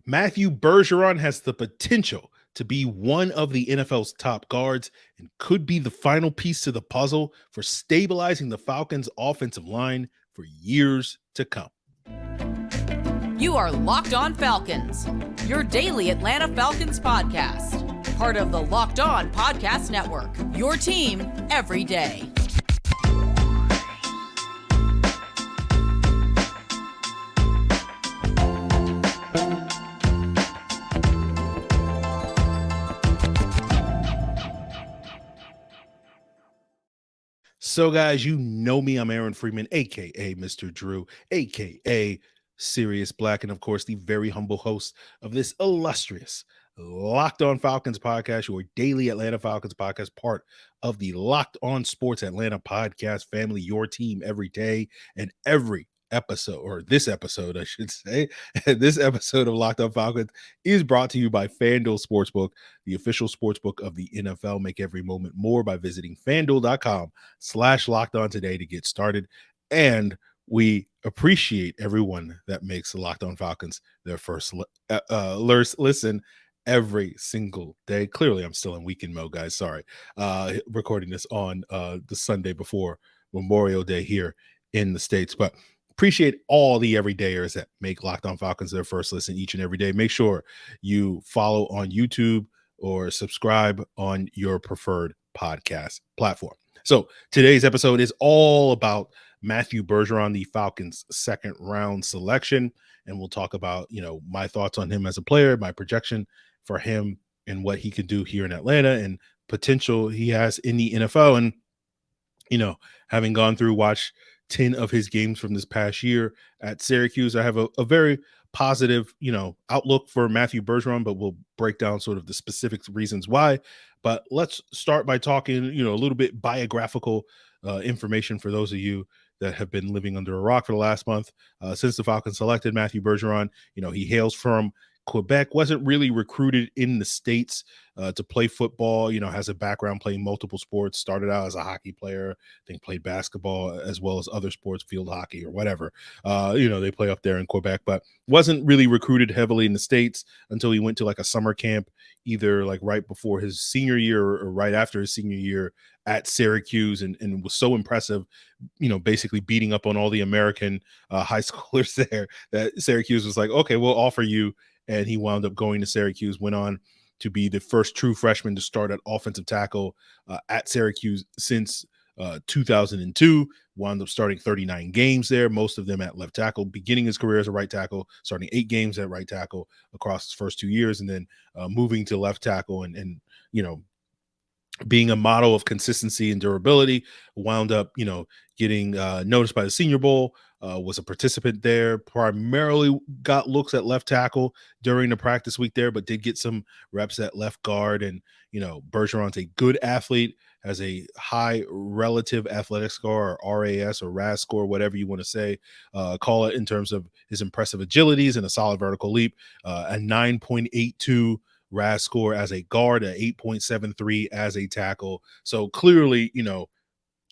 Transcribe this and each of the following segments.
Matthew Bergeron has the potential to be one of the NFL's top guards and could be the final piece to the puzzle for stabilizing the Falcons' offensive line for years to come. You are Locked On Falcons, your daily Atlanta Falcons podcast. Part of the Locked On Podcast Network, your team every day. So, guys, you know me. I'm Aaron Freeman, a.k.a. Mr. Drew, a.k.a. Sirius Black, and, of course, the very humble host of this illustrious Locked On Falcons podcast, your daily Atlanta Falcons podcast, part of the Locked On Sports Atlanta podcast family, your team every day and every episode, or this episode, I should say. This episode of Locked On Falcons is brought to you by FanDuel Sportsbook, the official sportsbook of the NFL. Make every moment more by visiting FanDuel.com/LockedOn today to get started. And we appreciate everyone that makes the Locked On Falcons their first listen every single day. Clearly, I'm still in weekend mode, guys. Sorry. Recording this on the Sunday before Memorial Day here in the States. But appreciate all the everydayers that make Locked On Falcons their first listen each and every day. Make sure you follow on YouTube or subscribe on your preferred podcast platform. So today's episode is all about Matthew Bergeron, the Falcons' second round selection. And we'll talk about, my thoughts on him as a player, my projection for him and what he could do here in Atlanta and potential he has in the NFL. And, having gone through, watch 10 of his games from this past year at Syracuse, I have a very positive, outlook for Matthew Bergeron, but we'll break down sort of the specific reasons why. But let's start by talking, a little bit biographical information for those of you that have been living under a rock for the last month. Since the Falcons selected Matthew Bergeron, he hails from Quebec, wasn't really recruited in the States to play football, has a background playing multiple sports, started out as a hockey player, I think played basketball as well as other sports, field hockey or whatever. They play up there in Quebec, but wasn't really recruited heavily in the States until he went to like a summer camp, either like right before his senior year or right after his senior year at Syracuse, and was so impressive, basically beating up on all the American high schoolers there that Syracuse was like, okay, we'll offer you. And he wound up going to Syracuse, went on to be the first true freshman to start at offensive tackle at Syracuse since 2002, wound up starting 39 games there, most of them at left tackle, beginning his career as a right tackle, starting 8 games at right tackle across his first 2 years, and then moving to left tackle and being a model of consistency and durability, wound up, getting noticed by the Senior Bowl, was a participant there, primarily got looks at left tackle during the practice week there, but did get some reps at left guard. And, Bergeron's a good athlete, has a high relative athletic score, or RAS or RAS score, whatever you want to say, call it, in terms of his impressive agilities and a solid vertical leap, a 9.82 RAS score as a guard, a 8.73 as a tackle. So clearly,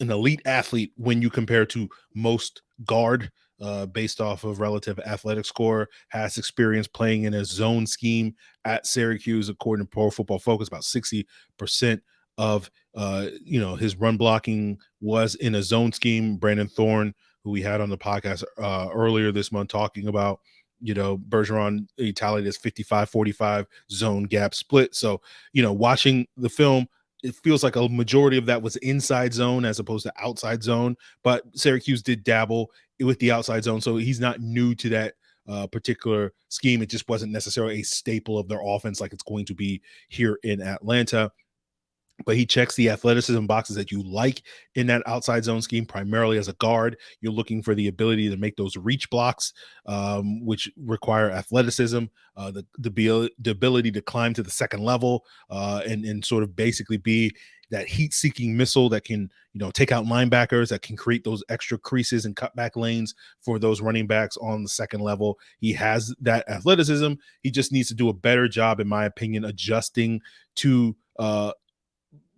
an elite athlete when you compare to most guard based off of relative athletic score, has experience playing in a zone scheme at Syracuse, according to Pro Football Focus. About 60% of his run blocking was in a zone scheme. Brandon Thorne, who we had on the podcast earlier this month, talking about Bergeron, he tallied as 55-45 zone gap split. So, watching the film, it feels like a majority of that was inside zone as opposed to outside zone, but Syracuse did dabble with the outside zone. So he's not new to that particular scheme. It just wasn't necessarily a staple of their offense like it's going to be here in Atlanta. But he checks the athleticism boxes that you like in that outside zone scheme, primarily as a guard. You're looking for the ability to make those reach blocks, which require athleticism, the ability to climb to the second level, and sort of basically be that heat-seeking missile that can, take out linebackers, that can create those extra creases and cutback lanes for those running backs on the second level. He has that athleticism. He just needs to do a better job, in my opinion, adjusting to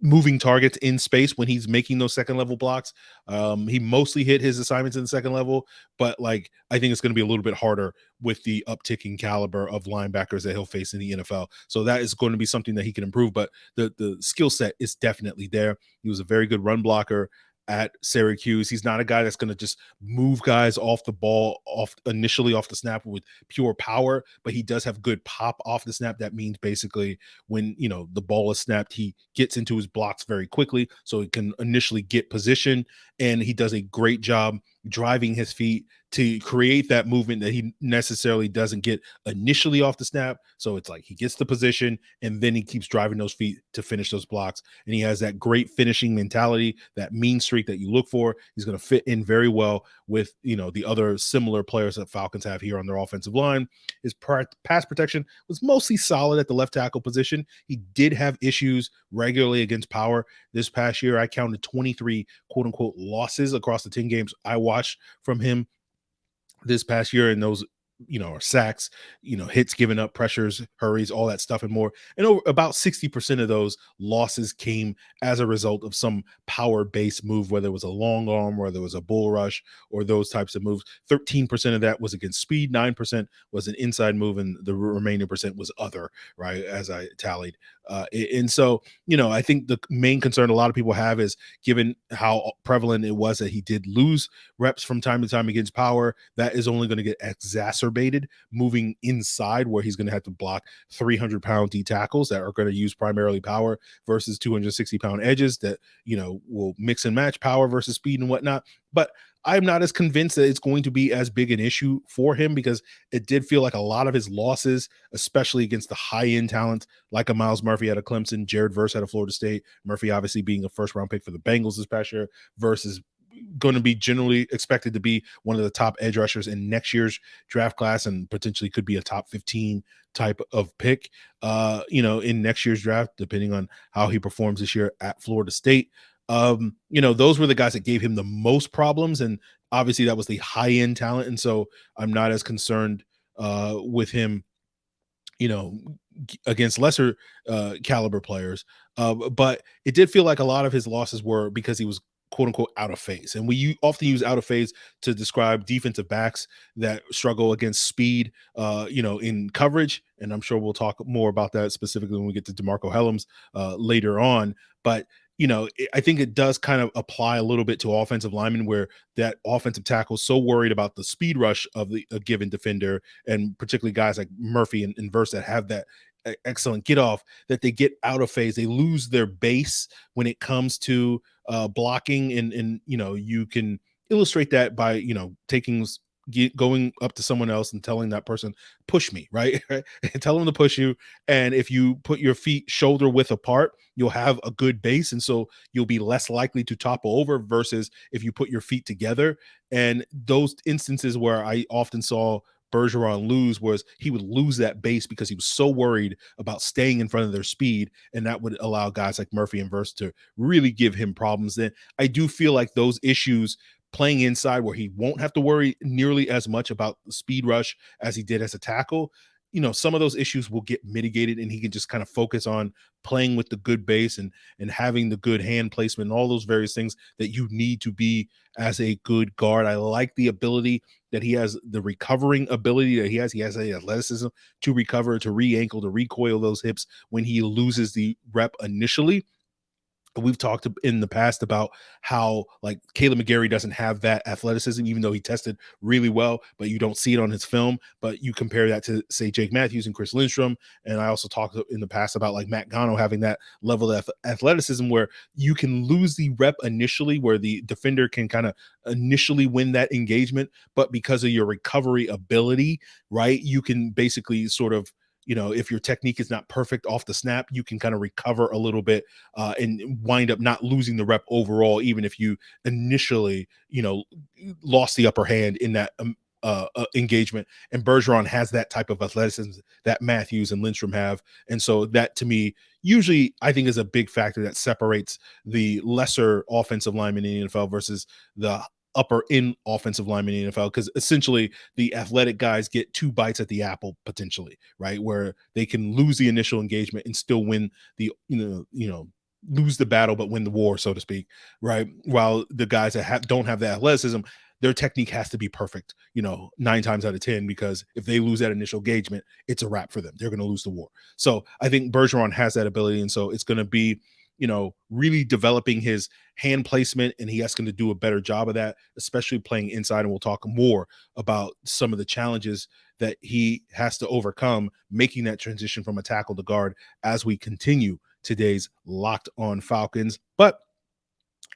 moving targets in space when he's making those second level blocks. He mostly hit his assignments in the second level, but like I think it's going to be a little bit harder with the upticking caliber of linebackers that he'll face in the NFL. So that is going to be something that he can improve, but the skill set is definitely there. He was a very good run blocker at Syracuse. He's not a guy that's going to just move guys off the ball initially off the snap with pure power, but he does have good pop off the snap. That means basically when, the ball is snapped, he gets into his blocks very quickly so he can initially get position, and he does a great job driving his feet to create that movement that he necessarily doesn't get initially off the snap. So it's like he gets the position and then he keeps driving those feet to finish those blocks. And he has that great finishing mentality, that mean streak that you look for. He's going to fit in very well with, the other similar players that Falcons have here on their offensive line. His pass protection was mostly solid at the left tackle position. He did have issues regularly against power. This past year, I counted 23 quote unquote losses across the 10 games I watched from him this past year, and those are sacks, hits given up, pressures, hurries, all that stuff and more. And about 60% of those losses came as a result of some power-based move, whether it was a long arm, whether it was a bull rush, or those types of moves. 13% of that was against speed, 9% was an inside move, and the remaining percent was other, right, as I tallied. And so, I think the main concern a lot of people have is, given how prevalent it was that he did lose reps from time to time against power, that is only going to get exacerbated moving inside, where he's going to have to block 300-pound D tackles that are going to use primarily power versus 260-pound edges that, will mix and match power versus speed and whatnot. But I'm not as convinced that it's going to be as big an issue for him, because it did feel like a lot of his losses, especially against the high-end talent like a Miles Murphy out of Clemson, Jared Verse out of Florida State, Murphy obviously being a first-round pick for the Bengals this past year, versus going to be generally expected to be one of the top edge rushers in next year's draft class, and potentially could be a top 15 type of pick, in next year's draft, depending on how he performs this year at Florida State. Those were the guys that gave him the most problems, and obviously that was the high-end talent. And so I'm not as concerned with him, against lesser caliber players. But it did feel like a lot of his losses were because he was quote unquote out of phase. And we often use out of phase to describe defensive backs that struggle against speed, in coverage. And I'm sure we'll talk more about that specifically when we get to DeMarco Hellams later on. But, I think it does kind of apply a little bit to offensive linemen, where that offensive tackle is so worried about the speed rush of a given defender, and particularly guys like Murphy and Verse that have that excellent get off, that they get out of phase. They lose their base when it comes to blocking. And you can illustrate that by, going up to someone else and telling that person, push me, right? Tell them to push you. And if you put your feet shoulder width apart, you'll have a good base. And so you'll be less likely to topple over, versus if you put your feet together. And those instances where I often saw Bergeron lose was he would lose that base because he was so worried about staying in front of their speed, and that would allow guys like Murphy and Verse to really give him problems. Then I do feel like those issues playing inside, where he won't have to worry nearly as much about the speed rush as he did as a tackle, some of those issues will get mitigated, and he can just kind of focus on playing with the good base and having the good hand placement and all those various things that you need to be as a good guard. I like the ability that he has, the recovering ability that he has. He has the athleticism to recover, to re-ankle, to recoil those hips when he loses the rep initially. We've talked in the past about how, like, Caleb McGarry doesn't have that athleticism, even though he tested really well, but you don't see it on his film. But you compare that to, say, Jake Matthews and Chris Lindstrom. And I also talked in the past about, like, Matt Gano having that level of athleticism where you can lose the rep initially, where the defender can kind of initially win that engagement. But because of your recovery ability, right, you can basically sort of, if your technique is not perfect off the snap, you can kind of recover a little bit and wind up not losing the rep overall, even if you initially, lost the upper hand in that engagement. And Bergeron has that type of athleticism that Matthews and Lindstrom have. And so that, to me, usually I think is a big factor that separates the lesser offensive lineman in the NFL versus the upper in offensive lineman in the NFL, because essentially the athletic guys get two bites at the apple potentially, right? Where they can lose the initial engagement and still win the, lose the battle but win the war, so to speak, right? While the guys that don't have the athleticism, their technique has to be perfect, 9 times out of 10, because if they lose that initial engagement, it's a wrap for them. They're going to lose the war. So I think Bergeron has that ability, and so it's going to be, really developing his hand placement, and he has to do a better job of that, especially playing inside. And we'll talk more about some of the challenges that he has to overcome making that transition from a tackle to guard as we continue today's Locked On Falcons. But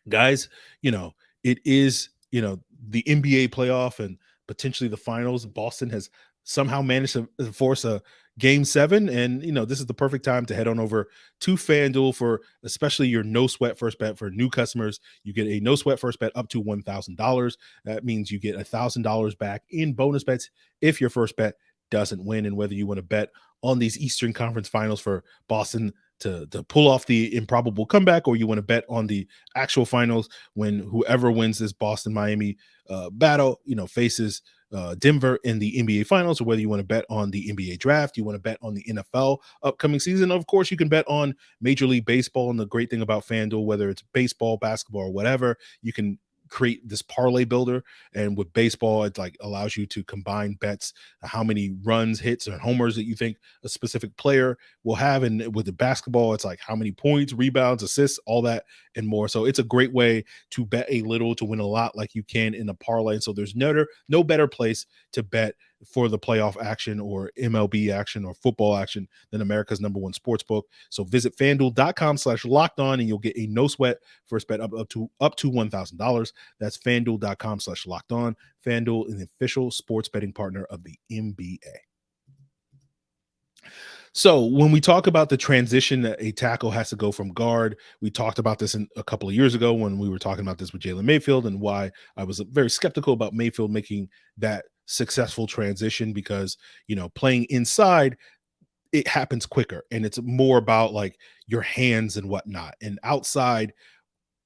guys, it is, the NBA playoff and potentially the finals. Boston has somehow managed to force a game 7. And, this is the perfect time to head on over to FanDuel for especially your no sweat first bet. For new customers, you get a no sweat first bet up to $1,000. That means you get $1,000 back in bonus bets if your first bet doesn't win. And whether you want to bet on these Eastern Conference finals for Boston to pull off the improbable comeback, or you want to bet on the actual finals when whoever wins this Boston-Miami battle, faces Denver in the NBA finals, or whether you want to bet on the NBA draft, you want to bet on the NFL upcoming season. Of course, you can bet on Major League Baseball. And the great thing about FanDuel, whether it's baseball, basketball, or whatever, you can create this parlay builder. And with baseball, it allows you to combine bets, how many runs, hits, and homers that you think a specific player will have. And with the basketball, it's how many points, rebounds, assists, all that and more. So it's a great way to bet a little to win a lot, like you can in a parlay. And so there's no better place to bet for the playoff action or MLB action or football action than America's #1 sports book. So visit FanDuel.com/lockedon and you'll get a no sweat first bet up to $1,000. That's FanDuel.com/lockedon. FanDuel is the official sports betting partner of the NBA. So when we talk about the transition that a tackle has to go from guard, we talked about this a couple of years ago when we were talking about this with Jalen Mayfield, and why I was very skeptical about Mayfield making that successful transition, because, playing inside, it happens quicker and it's more about your hands and whatnot. And outside,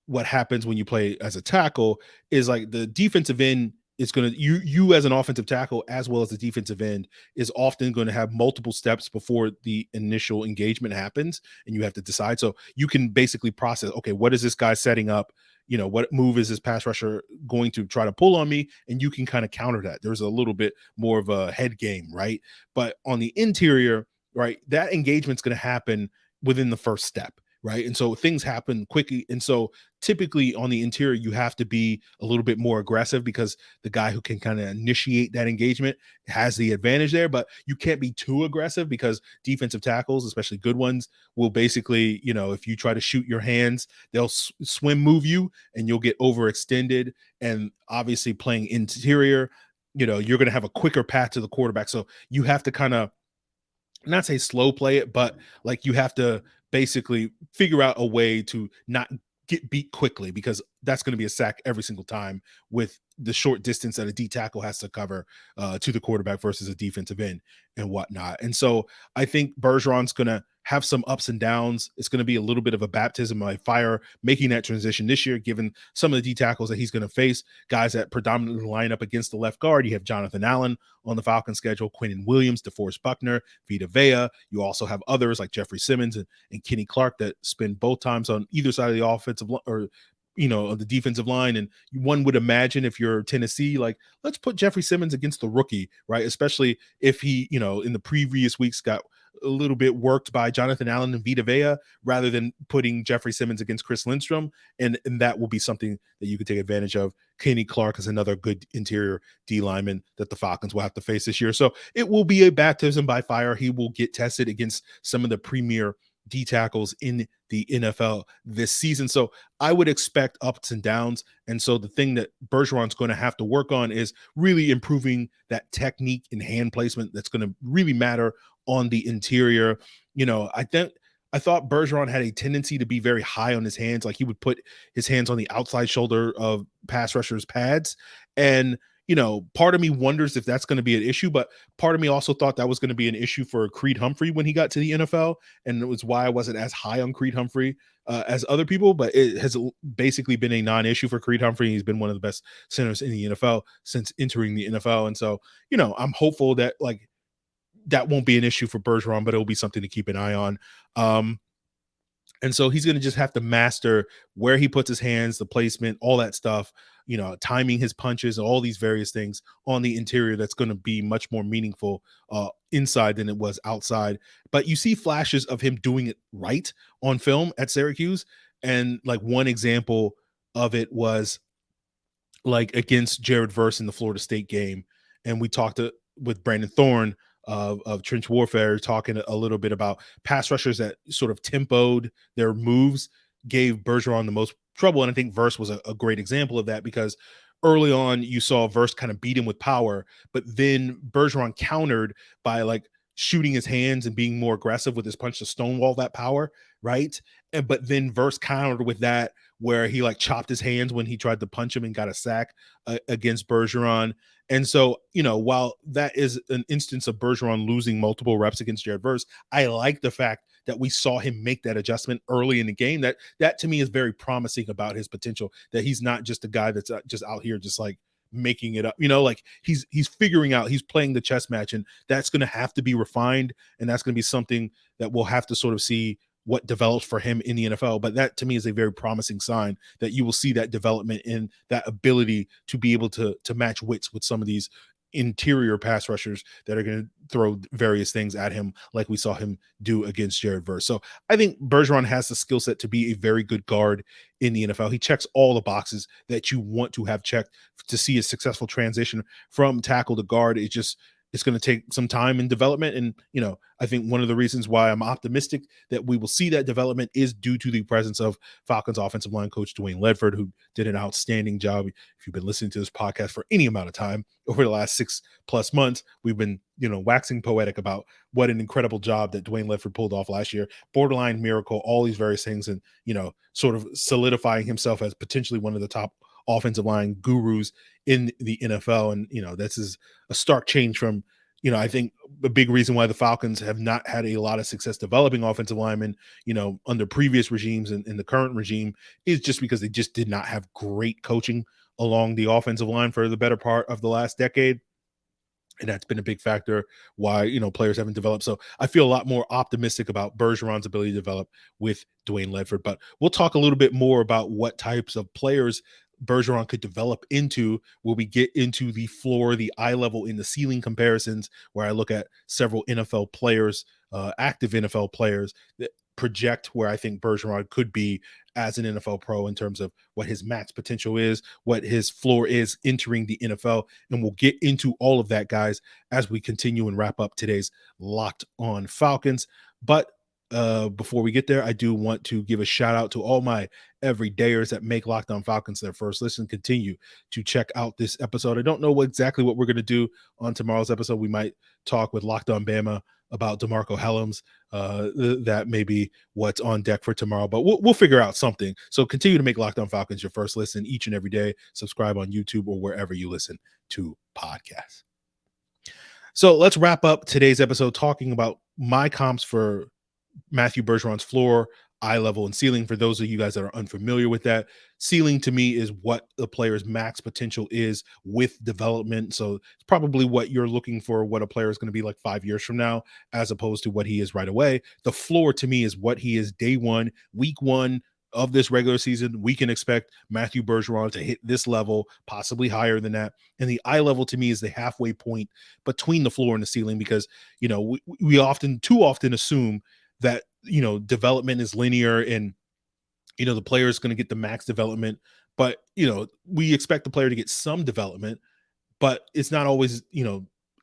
what happens when you play as a tackle is the defensive end is going to, you as an offensive tackle, as well as the defensive end, is often going to have multiple steps before the initial engagement happens. And you have to decide. So you can basically process, okay, what is this guy setting up? What move is this pass rusher going to try to pull on me? And you can kind of counter that. There's a little bit more of a head game, right? But on the interior, right, that engagement's going to happen within the first step. Right. And so things happen quickly. And so typically on the interior, you have to be a little bit more aggressive, because the guy who can kind of initiate that engagement has the advantage there. But you can't be too aggressive, because defensive tackles, especially good ones, will basically, if you try to shoot your hands, they'll swim move you and you'll get overextended. And obviously playing interior, you're going to have a quicker path to the quarterback. So you have to kind of not say slow play it, but you have to basically figure out a way to not get beat quickly, because that's going to be a sack every single time with the short distance that a D tackle has to cover to the quarterback versus a defensive end and whatnot. And so I think Bergeron's going to have some ups and downs. It's going to be a little bit of a baptism by fire making that transition this year, given some of the D tackles that he's going to face, guys that predominantly line up against the left guard. You have Jonathan Allen on the Falcons schedule, Quinnen Williams, DeForest Buckner, Vita Vea. You also have others like Jeffrey Simmons and Kenny Clark that spend both times on either side of the offensive line, or on the defensive line. And one would imagine, if you're Tennessee, let's put Jeffrey Simmons against the rookie, right? Especially if he, in the previous weeks got a little bit worked by Jonathan Allen and Vita Vea, rather than putting Jeffrey Simmons against Chris Lindstrom. And that will be something that you could take advantage of. Kenny Clark is another good interior D lineman that the Falcons will have to face this year. So it will be a baptism by fire. He will get tested against some of the premier D tackles in the NFL this season. So I would expect ups and downs. And so the thing that Bergeron's going to have to work on is really improving that technique and hand placement. That's going to really matter on the interior. I thought Bergeron had a tendency to be very high on his hands. He would put his hands on the outside shoulder of pass rushers' pads. And part of me wonders if that's going to be an issue, but part of me also thought that was going to be an issue for Creed Humphrey when he got to the NFL. And it was why I wasn't as high on Creed Humphrey as other people, but it has basically been a non-issue for Creed Humphrey. He's been one of the best centers in the NFL since entering the NFL. And so, I'm hopeful that that won't be an issue for Bergeron, but it'll be something to keep an eye on. And so he's going to just have to master where he puts his hands, the placement, all that stuff, timing his punches, all these various things on the interior. That's going to be much more meaningful inside than it was outside. But you see flashes of him doing it right on film at Syracuse. And like one example of it was like against Jared Verse in the Florida State game. And we talked with Brandon Thorne of Trench Warfare, talking a little bit about pass rushers that sort of tempoed their moves, gave Bergeron the most trouble. And I think Verse was a great example of that, because early on you saw Verse kind of beat him with power, but then Bergeron countered by like shooting his hands and being more aggressive with his punch to stonewall that power, right? But then Verse countered with that, where he like chopped his hands when he tried to punch him and got a sack against Bergeron. And so, while that is an instance of Bergeron losing multiple reps against Jared Verse, I like the fact that we saw him make that adjustment early in the game. That to me is very promising about his potential, that he's not just a guy that's just out here just like making it up, like he's figuring out, he's playing the chess match, and that's going to have to be refined. And that's going to be something that we'll have to sort of see what develops for him in the NFL. But that to me is a very promising sign, that you will see that development in that ability to be able to match wits with some of these interior pass rushers that are going to throw various things at him, like we saw him do against Jared Verse. So I think Bergeron has the skill set to be a very good guard in the NFL. He checks all the boxes that you want to have checked to see a successful transition from tackle to guard. It's going to take some time in development. And, I think one of the reasons why I'm optimistic that we will see that development is due to the presence of Falcons offensive line coach Dwayne Ledford, who did an outstanding job. If you've been listening to this podcast for any amount of time over the last 6+ months, we've been, waxing poetic about what an incredible job that Dwayne Ledford pulled off last year. Borderline miracle, all these various things, and, sort of solidifying himself as potentially one of the top offensive line gurus in the NFL. And, this is a stark change from, I think a big reason why the Falcons have not had a lot of success developing offensive linemen, under previous regimes and in the current regime, is just because they just did not have great coaching along the offensive line for the better part of the last decade. And that's been a big factor why, players haven't developed. So I feel a lot more optimistic about Bergeron's ability to develop with Dwayne Ledford. But we'll talk a little bit more about what types of players Bergeron could develop into when we get into the floor, the eye level, in the ceiling comparisons, where I look at several NFL players, active NFL players, that project where I think Bergeron could be as an NFL pro in terms of what his max potential is, what his floor is entering the NFL. And we'll get into all of that, guys, as we continue and wrap up today's Locked On Falcons. But before we get there, I do want to give a shout out to all my everydayers that make Locked On Falcons their first listen. Continue to check out this episode. I don't know exactly what we're going to do on tomorrow's episode. We might talk with Locked On Bama about DeMarco Hellams. That may be what's on deck for tomorrow, but we'll figure out something. So continue to make Locked On Falcons your first listen each and every day. Subscribe on YouTube or wherever you listen to podcasts. So let's wrap up today's episode talking about my comps for Matthew Bergeron's floor, eye level, and ceiling. For those of you guys that are unfamiliar with that, ceiling to me is what the player's max potential is with development. So it's probably what you're looking for, what a player is going to be like 5 years from now, as opposed to what he is right away. The floor to me is what he is day one, week one of this regular season. We can expect Matthew Bergeron to hit this level, possibly higher than that. And the eye level to me is the halfway point between the floor and the ceiling, because, we too often assume that, development is linear and, the player is going to get the max development, but, we expect the player to get some development, but it's not always,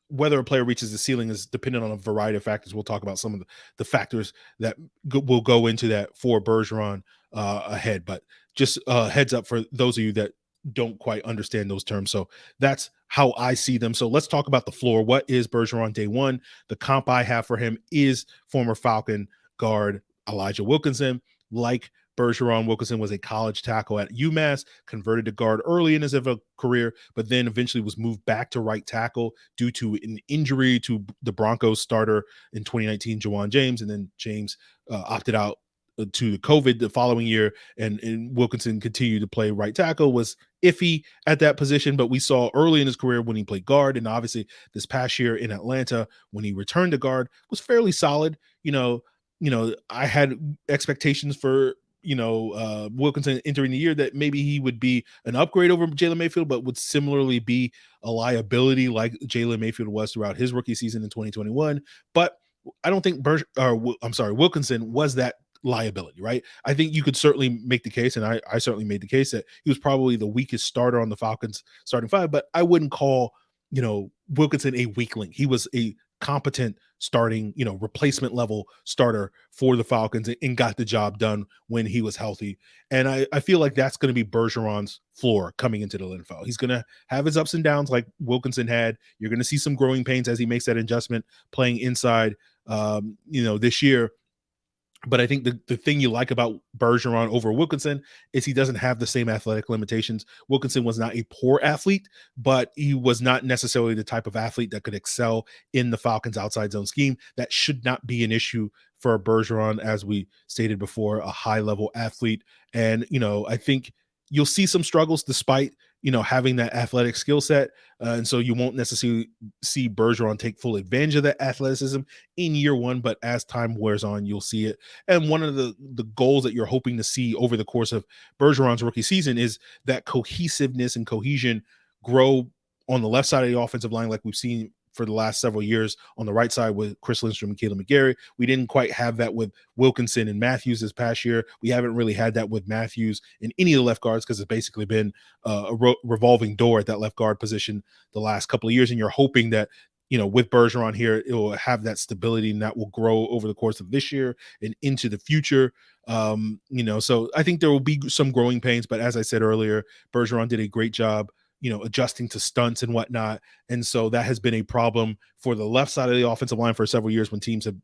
whether a player reaches the ceiling is dependent on a variety of factors. We'll talk about some of the factors that will go into that for Bergeron ahead, but just heads up for those of you that don't quite understand those terms. So that's how I see them. So let's talk about the floor. What is Bergeron day one? The comp I have for him is former Falcon guard Elijah Wilkinson. Like Bergeron, Wilkinson was a college tackle at UMass, converted to guard early in his career, but then eventually was moved back to right tackle due to an injury to the Broncos starter in 2019, Jawan James, and then James opted out to the COVID the following year, and Wilkinson continued to play right tackle. Was iffy at that position, but we saw early in his career when he played guard, and obviously this past year in Atlanta when he returned to guard was fairly solid. I had expectations for Wilkinson entering the year that maybe he would be an upgrade over Jalen Mayfield, but would similarly be a liability like Jalen Mayfield was throughout his rookie season in 2021. But I don't think Wilkinson was that liability, right? I think you could certainly make the case, and I certainly made the case that he was probably the weakest starter on the Falcons starting five, but I wouldn't call, Wilkinson a weakling. He was a competent starting, replacement level starter for the Falcons and got the job done when he was healthy. And I feel like that's going to be Bergeron's floor coming into the NFL. He's going to have his ups and downs like Wilkinson had. You're going to see some growing pains as he makes that adjustment playing inside, this year. But I think the thing you like about Bergeron over Wilkinson is he doesn't have the same athletic limitations. Wilkinson was not a poor athlete, but he was not necessarily the type of athlete that could excel in the Falcons outside zone scheme. That should not be an issue for Bergeron, as we stated before, a high-level athlete. And, I think you'll see some struggles despite, having that athletic skill set. And so you won't necessarily see Bergeron take full advantage of that athleticism in year one, but as time wears on, you'll see it. And one of the goals that you're hoping to see over the course of Bergeron's rookie season is that cohesiveness and cohesion grow on the left side of the offensive line, like we've seen for the last several years on the right side with Chris Lindstrom and Caleb McGarry. We didn't quite have that with Wilkinson and Matthews this past year. We haven't really had that with Matthews in any of the left guards because it's basically been a revolving door at that left guard position the last couple of years. And you're hoping that, with Bergeron here, it will have that stability and that will grow over the course of this year and into the future. So I think there will be some growing pains, but as I said earlier, Bergeron did a great job adjusting to stunts and whatnot. And so that has been a problem for the left side of the offensive line for several years when teams have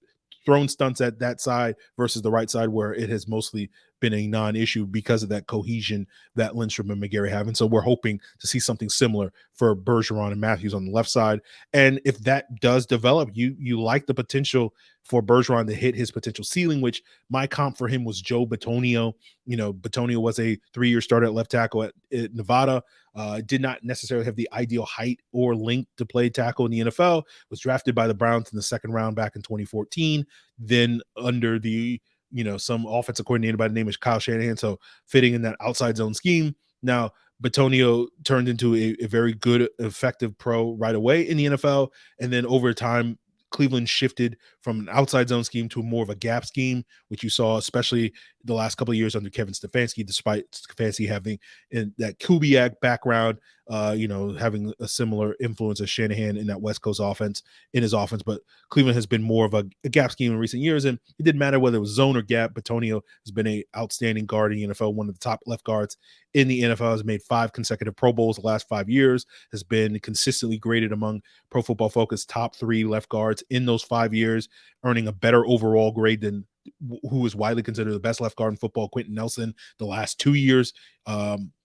thrown stunts at that side versus the right side, where it has mostly been a non-issue because of that cohesion that Lindstrom and McGarry have. And so we're hoping to see something similar for Bergeron and Matthews on the left side. And if that does develop, you like the potential for Bergeron to hit his potential ceiling, which my comp for him was Joe Bitonio. Bitonio was a 3-year starter at left tackle at Nevada. Did not necessarily have the ideal height or length to play tackle in the NFL, was drafted by the Browns in the second round back in 2014, then under the, some offensive coordinator by the name of Kyle Shanahan, so fitting in that outside zone scheme. Now, Bitonio turned into a very good, effective pro right away in the NFL, and then over time, Cleveland shifted from an outside zone scheme to more of a gap scheme, which you saw especially the last couple of years under Kevin Stefanski, despite Stefanski having that Kubiak background, having a similar influence as Shanahan in that West Coast offense in his offense. But Cleveland has been more of a gap scheme in recent years, and it didn't matter whether it was zone or gap. Bitonio has been an outstanding guard in the NFL, one of the top left guards in the NFL, has made 5 consecutive Pro Bowls the last 5 years, has been consistently graded among Pro Football Focus top 3 left guards in those 5 years, earning a better overall grade than who is widely considered the best left guard in football, Quentin Nelson, the last 2 years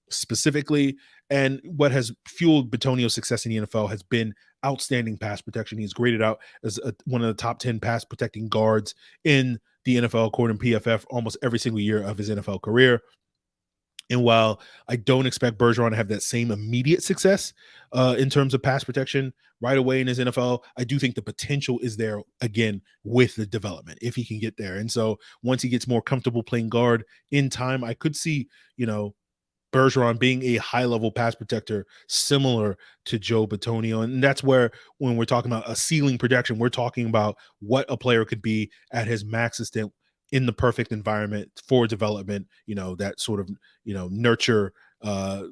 specifically. And what has fueled Bitonio's success in the NFL has been outstanding pass protection. He's graded out as one of the top 10 pass protecting guards in the NFL, according to PFF, almost every single year of his NFL career. And while I don't expect Bergeron to have that same immediate success in terms of pass protection right away in his NFL, I do think the potential is there again with the development if he can get there. And so once he gets more comfortable playing guard in time, I could see, Bergeron being a high-level pass protector similar to Joe Bitonio. And that's where, when we're talking about a ceiling projection, we're talking about what a player could be at his max extent in the perfect environment for development, that sort of, nurture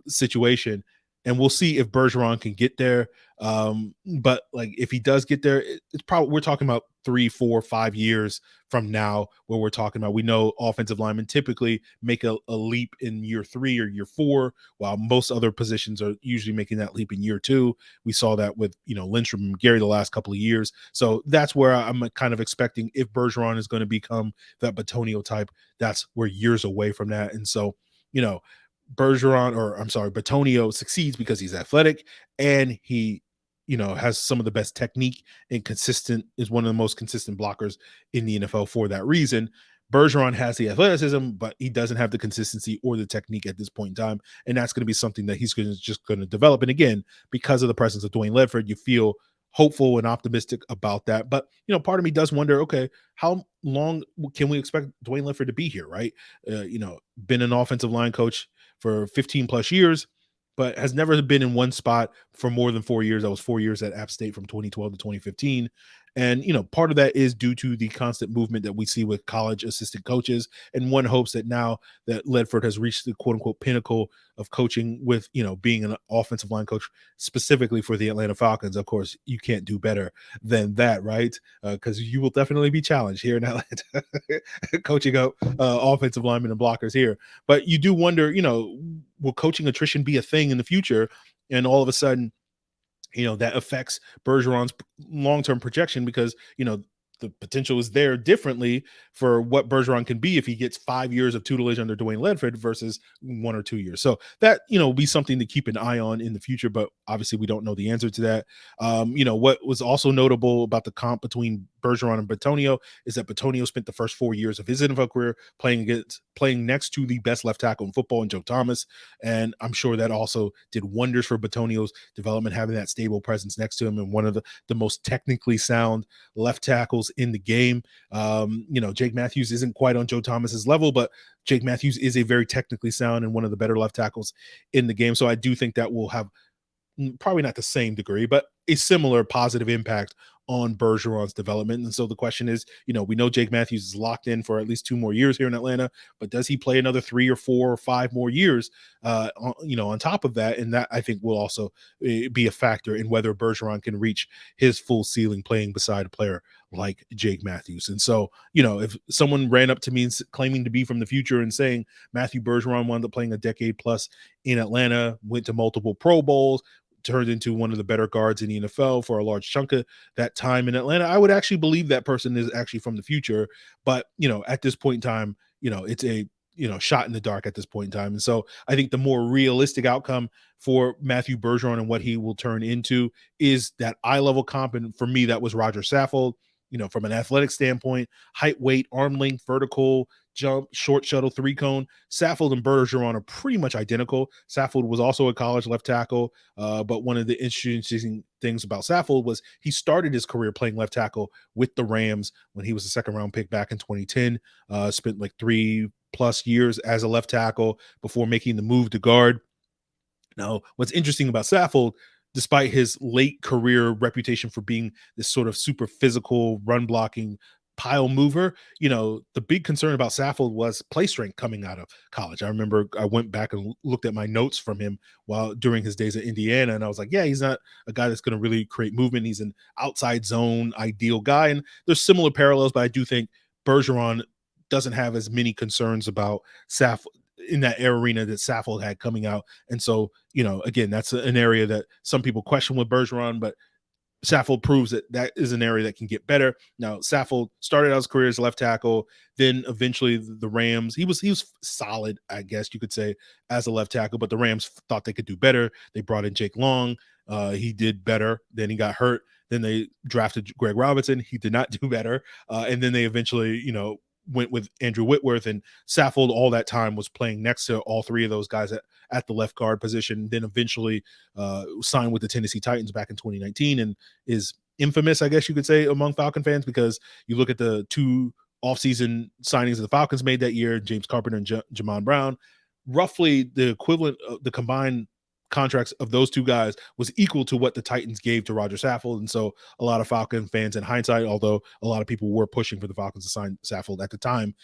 situation. And we'll see if Bergeron can get there. But like, if he does get there, it's probably, we're talking about 3, 4, 5 years from now, where we're talking about, we know offensive linemen typically make a leap in year 3 or year 4, while most other positions are usually making that leap in year 2. We saw that with, Lindstrom and Gary the last couple of years. So that's where I'm kind of expecting, if Bergeron is going to become that Bitonio type, that's we're years away from that. And so, Bitonio succeeds because he's athletic and he, has some of the best technique and is one of the most consistent blockers in the NFL for that reason. Bergeron has the athleticism, but he doesn't have the consistency or the technique at this point in time. And that's going to be something that he's just going to develop. And again, because of the presence of Dwayne Ledford, you feel hopeful and optimistic about that. But, part of me does wonder, okay, how long can we expect Dwayne Ledford to be here, right? Been an offensive line coach for 15 plus years, but has never been in one spot for more than 4 years. That was 4 years at App State from 2012 to 2015. And, part of that is due to the constant movement that we see with college assistant coaches. And one hopes that now that Ledford has reached the quote unquote pinnacle of coaching with, being an offensive line coach specifically for the Atlanta Falcons. Of course, you can't do better than that, right? Because you will definitely be challenged here in Atlanta coaching up offensive linemen and blockers here. But you do wonder, will coaching attrition be a thing in the future? And all of a sudden, that affects Bergeron's long-term projection because, the potential is there differently for what Bergeron can be if he gets 5 years of tutelage under Dwayne Ledford versus 1 or 2 years. So that, will be something to keep an eye on in the future, but obviously we don't know the answer to that. What was also notable about the comp between Bergeron and Bitonio is that Bitonio spent the first 4 years of his NFL career playing next to the best left tackle in football in Joe Thomas. And I'm sure that also did wonders for Bitonio's development, having that stable presence next to him and one of the most technically sound left tackles in the game. Jake Matthews isn't quite on Joe Thomas's level, but Jake Matthews is a very technically sound and one of the better left tackles in the game. So I do think that will have probably not the same degree, but a similar positive impact on Bergeron's development. And so the question is, we know Jake Matthews is locked in for at least 2 more years here in Atlanta, but does he play another 3 or 4 or 5 more years, on top of that? And that I think will also be a factor in whether Bergeron can reach his full ceiling playing beside a player like Jake Matthews. And so, if someone ran up to me claiming to be from the future and saying Matthew Bergeron wound up playing a decade plus in Atlanta, went to multiple Pro Bowls, turned into one of the better guards in the NFL for a large chunk of that time in Atlanta, I would actually believe that person is actually from the future. But, at this point in time, it's a, shot in the dark at this point in time. And so I think the more realistic outcome for Matthew Bergeron and what he will turn into is that eye level comp. And for me, that was Rodgers Saffold. From an athletic standpoint, height, weight, arm length, vertical, jump, short shuttle, 3-cone. Saffold and Bergeron are pretty much identical. Saffold was also a college left tackle, but one of the interesting things about Saffold was he started his career playing left tackle with the Rams when he was a second-round pick back in 2010, spent like 3+ years as a left tackle before making the move to guard. Now, what's interesting about Saffold, despite his late career reputation for being this sort of super physical run blocking pile mover, the big concern about Saffold was play strength coming out of college. I remember I went back and looked at my notes from him during his days at Indiana, and I was like, yeah, he's not a guy that's going to really create movement. He's an outside zone ideal guy, and there's similar parallels, but I do think Bergeron doesn't have as many concerns about Saffold in that arena that Saffold had coming out. And so, again, that's an area that some people question with Bergeron, but Saffold proves that is an area that can get better. Now, Saffold started out his career as left tackle, then eventually the Rams. He was solid, I guess you could say, as a left tackle, but the Rams thought they could do better. They brought in Jake Long. He did better. Then he got hurt. Then they drafted Greg Robinson. He did not do better. And then they eventually, went with Andrew Whitworth, and Saffold all that time was playing next to all 3 of those guys at the left guard position, then eventually signed with the Tennessee Titans back in 2019 and is infamous, I guess you could say, among Falcon fans, because you look at the 2 offseason signings that the Falcons made that year, James Carpenter and Jamon Brown, roughly the equivalent of the combined contracts of those 2 guys was equal to what the Titans gave to Rodgers Saffold. And so a lot of Falcon fans in hindsight, although a lot of people were pushing for the Falcons to sign Saffold at the time,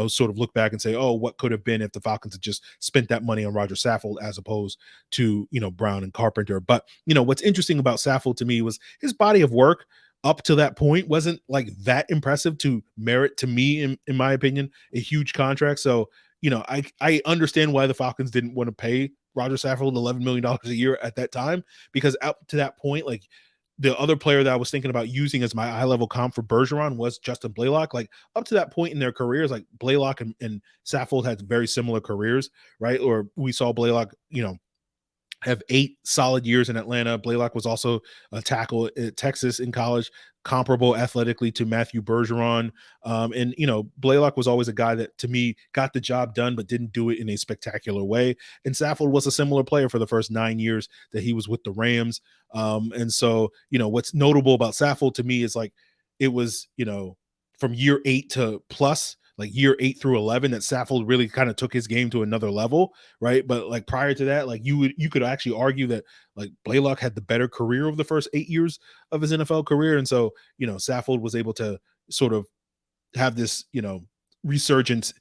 sort of look back and say, oh, what could have been if the Falcons had just spent that money on Rodgers Saffold as opposed to, Brown and Carpenter. But, what's interesting about Saffold to me was his body of work up to that point wasn't like that impressive to merit, to me, in my opinion, a huge contract. So, I understand why the Falcons didn't want to pay Rodgers Saffold $11 million a year at that time, because up to that point, like the other player that I was thinking about using as my eye level comp for Bergeron was Justin Blalock. Like up to that point in their careers, like Blalock and Saffold had very similar careers, right? Or we saw Blalock, have 8 solid years in Atlanta. Blalock was also a tackle at Texas in college, comparable athletically to Matthew Bergeron. And, Blalock was always a guy that, to me, got the job done, but didn't do it in a spectacular way. And Saffold was a similar player for the first 9 years that he was with the Rams. And so, what's notable about Saffold to me is like, it was, from year 8 to plus, like year 8 through 11, that Saffold really kind of took his game to another level, right? But like prior to that, like you could actually argue that like Blalock had the better career of the first 8 years of his NFL career, and so Saffold was able to sort of have this resurgence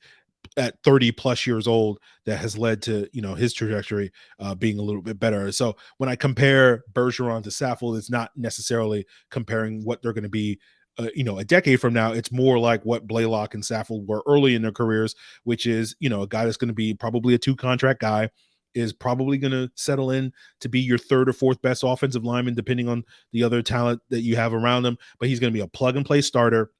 at 30 plus years old that has led to his trajectory being a little bit better. So when I compare Bergeron to Saffold, it's not necessarily comparing what they're going to be a decade from now. It's more like what Blalock and Saffold were early in their careers, which is a guy that's going to be probably a 2 contract guy, is probably going to settle in to be your 3rd or 4th best offensive lineman depending on the other talent that you have around him, but he's going to be a plug and play starter,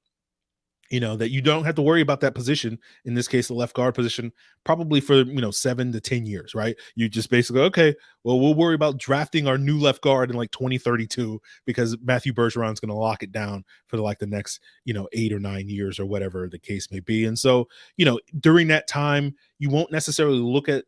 that you don't have to worry about that position, in this case, the left guard position, probably for, 7 to 10 years, right? You just basically, okay, well, we'll worry about drafting our new left guard in like 2032 because Matthew Bergeron is going to lock it down for like the next, 8 or 9 years or whatever the case may be. And so, during that time, you won't necessarily look at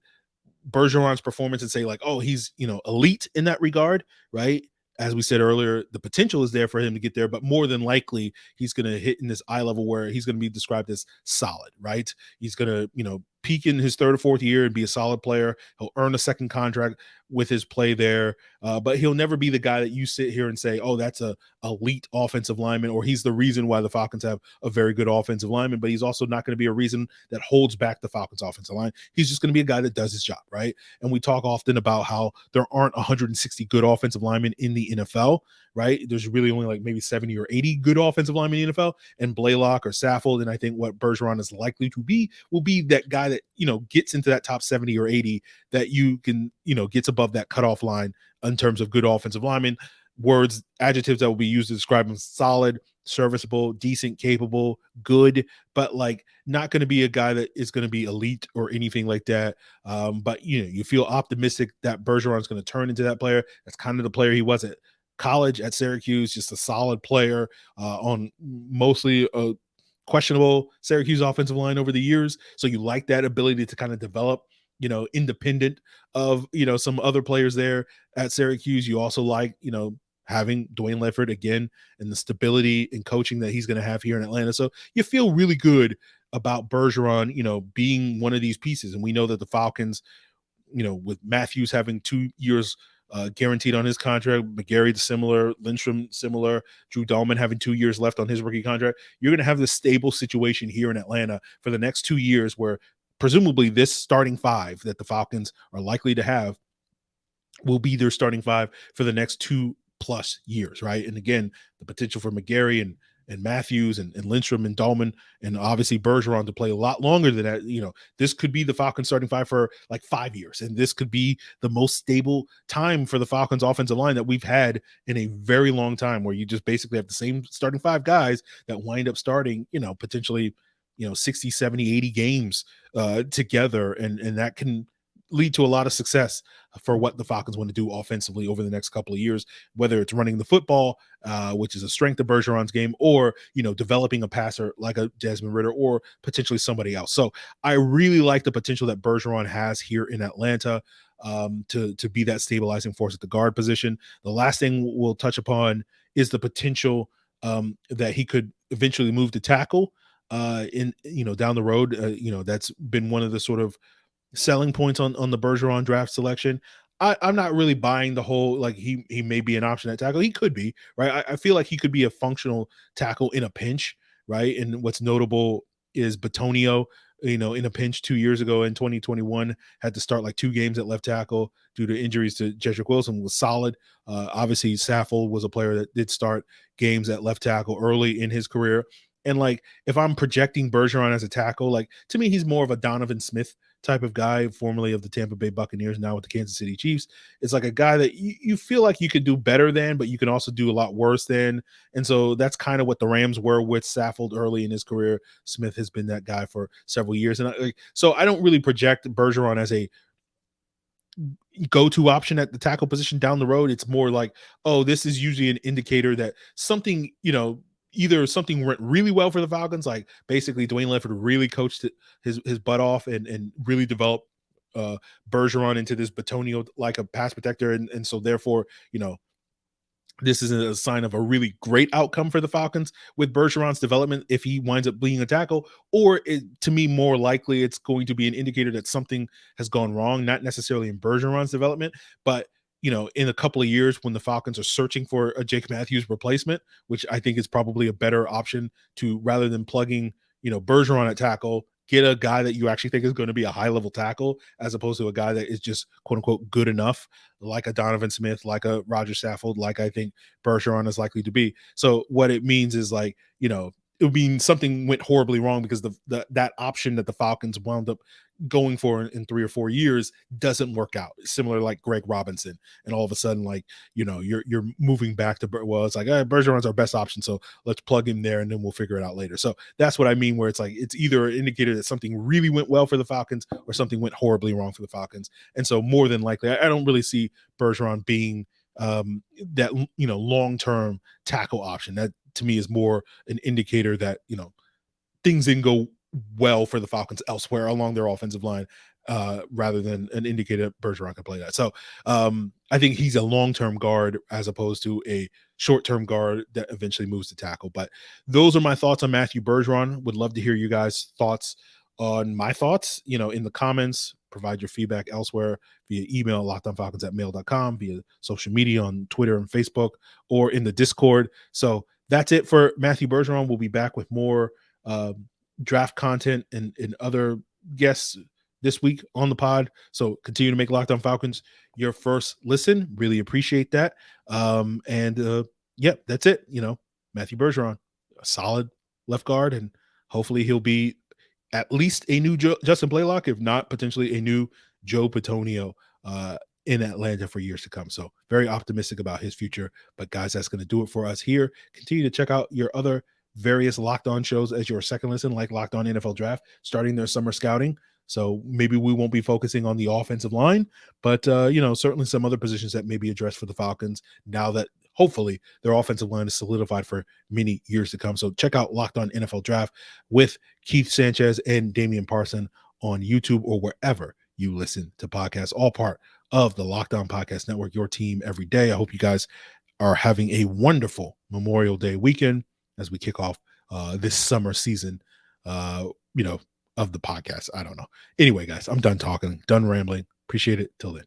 Bergeron's performance and say like, oh, he's, elite in that regard, right? As we said earlier, the potential is there for him to get there, but more than likely he's going to hit in this eye level where he's going to be described as solid, right? He's going to, peak in his 3rd or 4th year and be a solid player. He'll earn a second contract with his play there, but he'll never be the guy that you sit here and say, oh, that's a elite offensive lineman, or he's the reason why the Falcons have a very good offensive lineman, but he's also not going to be a reason that holds back the Falcons offensive line. He's just going to be a guy that does his job, right? And we talk often about how there aren't 160 good offensive linemen in the NFL, right? There's really only like maybe 70 or 80 good offensive linemen in the NFL, and Blalock or Saffold, and I think what Bergeron is likely to be, will be that guy that, gets into that top 70 or 80 that you can, gets above that cutoff line in terms of good offensive linemen. Words, adjectives that will be used to describe him: solid, serviceable, decent, capable, good, but like not going to be a guy that is going to be elite or anything like that. But you feel optimistic that Bergeron is going to turn into that player. That's kind of the player he was at college at Syracuse, just a solid player on mostly a questionable Syracuse offensive line over the years. So you like that ability to kind of develop, independent of, some other players there at Syracuse. You also like, having Dwayne Ledford again and the stability and coaching that he's going to have here in Atlanta. So you feel really good about Bergeron, being one of these pieces. And we know that the Falcons, with Matthews having 2 years guaranteed on his contract, McGarry similar, Lindstrom similar, Drew Dahlman having 2 years left on his rookie contract, you're going to have this stable situation here in Atlanta for the next 2 years where presumably this starting 5 that the Falcons are likely to have will be their starting 5 for the next 2+ years, right? And again, the potential for McGarry and Matthews and Lindstrom and Dahlman and obviously Bergeron to play a lot longer than that. This could be the Falcons starting 5 for like 5 years. And this could be the most stable time for the Falcons offensive line that we've had in a very long time, where you just basically have the same starting 5 guys that wind up starting, potentially, 60, 70, 80 games together. And that can lead to a lot of success for what the Falcons want to do offensively over the next couple of years, whether it's running the football, which is a strength of Bergeron's game, or, developing a passer like a Desmond Ridder or potentially somebody else. So I really like the potential that Bergeron has here in Atlanta to be that stabilizing force at the guard position. The last thing we'll touch upon is the potential that he could eventually move to tackle down the road. That's been one of the sort of selling points on the Bergeron draft selection. I'm not really buying the whole, like, he may be an option at tackle. He could be, right? I feel like he could be a functional tackle in a pinch, right? And what's notable is Bitonio, in a pinch 2 years ago in 2021, had to start like 2 games at left tackle due to injuries to Jedrick Wilson, was solid. Obviously, Saffold was a player that did start games at left tackle early in his career. And like, if I'm projecting Bergeron as a tackle, like, to me, he's more of a Donovan Smith type of guy, formerly of the Tampa Bay Buccaneers, now with the Kansas City Chiefs. It's like a guy that you feel like you could do better than, but you can also do a lot worse than. And so that's kind of what the Rams were with Saffold early in his career. Smith has been that guy for several years. And so I don't really project Bergeron as a go-to option at the tackle position down the road. It's more like, oh, this is usually an indicator that something, either something went really well for the Falcons, like basically Dwayne Ledford really coached his butt off and really developed Bergeron into this Bitonio like a pass protector, and so therefore, this is a sign of a really great outcome for the Falcons with Bergeron's development if he winds up being a tackle, or to me, more likely it's going to be an indicator that something has gone wrong, not necessarily in Bergeron's development, but in a couple of years when the Falcons are searching for a Jake Matthews replacement, which I think is probably a better option to, rather than plugging, Bergeron at tackle, get a guy that you actually think is going to be a high-level tackle as opposed to a guy that is just quote-unquote good enough, like a Donovan Smith, like a Rodgers Saffold, like I think Bergeron is likely to be. So what it means is like, it would mean something went horribly wrong because that option that the Falcons wound up going for in 3 or 4 years doesn't work out. Similar like Greg Robinson, and all of a sudden, like, you're moving back to, well, it's like, Bergeron's our best option, so let's plug him there and then we'll figure it out later. So that's what I mean, where it's like, it's either an indicator that something really went well for the Falcons or something went horribly wrong for the Falcons. And so more than likely, I don't really see Bergeron being that long-term tackle option. That to me is more an indicator that things didn't go well for the Falcons elsewhere along their offensive line, rather than an indicator that Bergeron can play that. So I think he's a long-term guard as opposed to a short-term guard that eventually moves to tackle. But those are my thoughts on Matthew Bergeron. Would love to hear you guys' thoughts on my thoughts, in the comments. Provide your feedback elsewhere via email, lockedonfalcons@mail.com, via social media on Twitter and Facebook, or in the Discord. So that's it for Matthew Bergeron. We'll be back with more draft content and other guests this week on the pod. So continue to make Locked On Falcons your first listen. Really appreciate that. Yep, that's it. Matthew Bergeron, a solid left guard, and hopefully he'll be at least a new Justin Blalock, if not potentially a new Joe Bitonio in Atlanta for years to come. So very optimistic about his future. But guys, that's going to do it for us here. Continue to check out your other various Locked On shows as your second listen, like Locked On NFL Draft, starting their summer scouting. So maybe we won't be focusing on the offensive line, but certainly some other positions that may be addressed for the Falcons now that hopefully their offensive line is solidified for many years to come. So check out Locked On NFL Draft with Keith Sanchez and Damian Parson on YouTube or wherever you listen to podcasts, all part of the Locked On Podcast Network, your team every day. I hope you guys are having a wonderful Memorial Day weekend as we kick off this summer season, of the podcast. I don't know. Anyway, guys, I'm done talking, done rambling. Appreciate it. Till then.